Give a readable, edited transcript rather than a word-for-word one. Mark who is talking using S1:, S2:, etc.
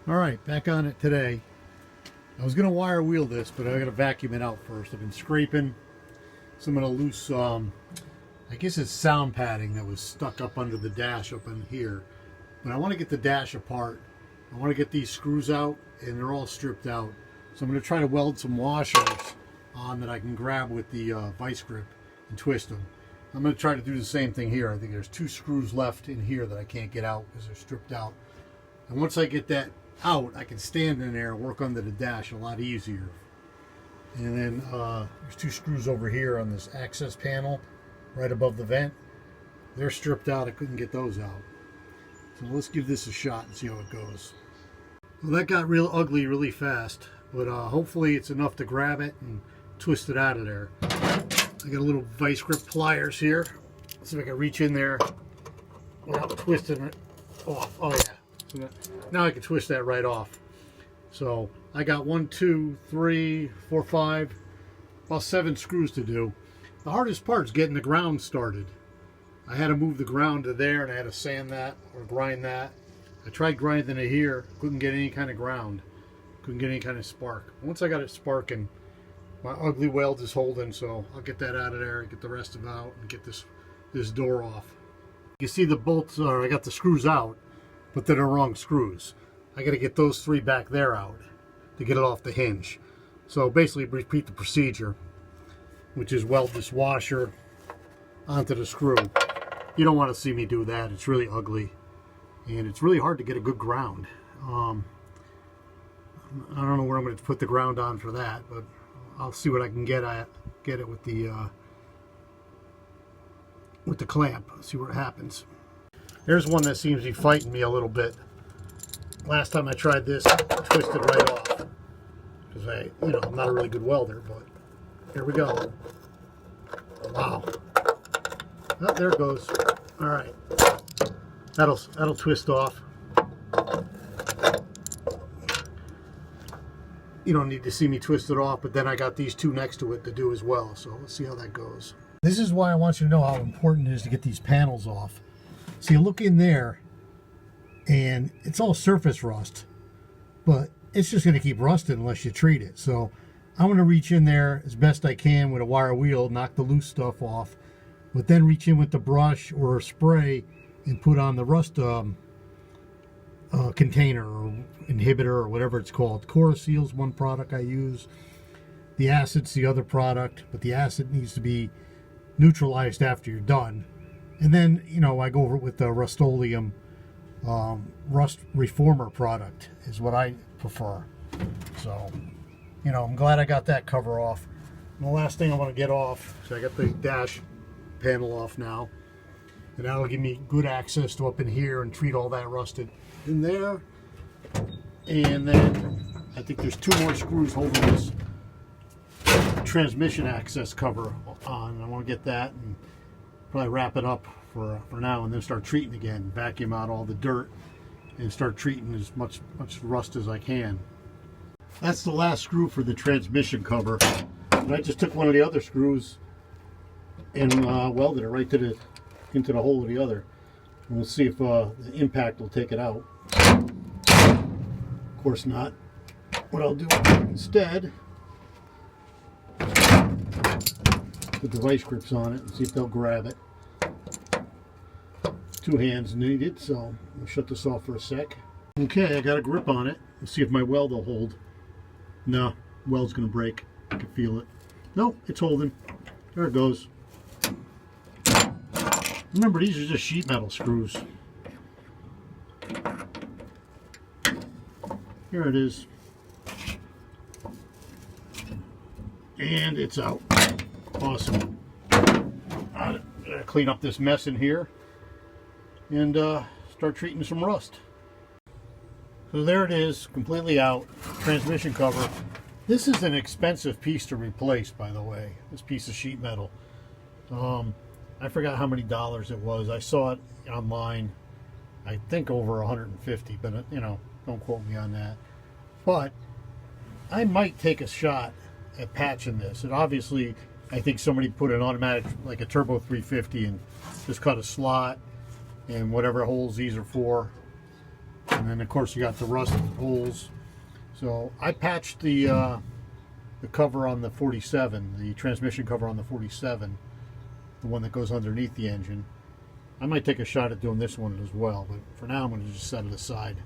S1: All right, back on it today. I was going to wire wheel this, but I got to vacuum it out first. I've been scraping some of the loose, I guess it's sound padding that was stuck up under the dash up in here. But I want to get the dash apart. I want to get these screws out, and they're all stripped out. So I'm going to try to weld some washers on that I can grab with the vice grip and twist them. I'm going to try to do the same thing here. I think there's 2 screws left in here that I can't get out because they're stripped out. And once I get that out, I can stand in there and work under the dash a lot easier. And then there's 2 screws over here on this access panel right above the vent. They're stripped out. I couldn't get those out. So let's give this a shot and see how it goes. Well, that got real ugly really fast, but hopefully it's enough to grab it and twist it out of there. I got a little vice grip pliers here. Let's see if I can reach in there without twisting it off. Oh yeah. So now I can twist that right off. So I got 1, 2, 3, 4, 5, about 7 screws to do. The hardest part is getting the ground started. I had to move the ground to there, and I had to sand that or grind that. I tried grinding it here, couldn't get any kind of ground, couldn't get any kind of spark. Once I got it sparking, my ugly weld is holding, so I'll get that out of there and get the rest of it out and get this door off. You see the bolts, I got the screws out, but they're the wrong screws. I got to get those 3 back there out to get it off the hinge. So basically repeat the procedure, which is weld this washer onto the screw. You don't want to see me do that. It's really ugly, and it's really hard to get a good ground. I don't know where I'm going to put the ground on for that, but I'll see what I can get it with the clamp. See what happens. There's one that seems to be fighting me a little bit. Last time I tried this, I twisted right off because I'm not a really good welder. But here we go. Wow. Oh, there it goes. All right. That'll twist off. You don't need to see me twist it off, but then I got these 2 next to it to do as well. So let's see how that goes. This is why I want you to know how important it is to get these panels off. So you look in there, and it's all surface rust, but it's just going to keep rusting unless you treat it. So I'm going to reach in there as best I can with a wire wheel, knock the loose stuff off, but then reach in with the brush or a spray and put on the rust container or inhibitor or whatever it's called. Coroseal's one product I use. The acid's the other product, but the acid needs to be neutralized after you're done. And then, I go over it with the Rust-Oleum rust reformer product is what I prefer. So, I'm glad I got that cover off. And the last thing I want to get off, so I got the dash panel off now, and that'll give me good access to up in here and treat all that rusted in there. And then I think there's 2 more screws holding this transmission access cover on. I want to get that and probably wrap it up for now, and then start treating again, vacuum out all the dirt and start treating as much rust as I can. That's the last screw for the transmission cover. And I just took one of the other screws and welded it right into the hole of the other. And we'll see if the impact will take it out. Of course not. What I'll do instead, put the vice grips on it and see if they'll grab it. 2 hands needed, so I'll shut this off for a sec. Okay, I got a grip on it. Let's see if my weld will hold. No, weld's gonna break. I can feel it. Nope, it's holding. There it goes. Remember, these are just sheet metal screws. Here it is. And it's out. Awesome. I'm gonna clean up this mess in here and start treating some rust. So there it is, completely out. Transmission cover. This is an expensive piece to replace, by the way. This piece of sheet metal. I forgot how many dollars it was. I saw it online. I think over 150, but don't quote me on that. But I might take a shot at patching this. And obviously, I think somebody put an automatic, like a Turbo 350, and just cut a slot and whatever holes these are for, And then of course you got the rust holes. So I patched the cover on the 47, the transmission cover on the 47, the one that goes underneath the engine. I might take a shot at doing this one as well, but for now I'm going to just set it aside.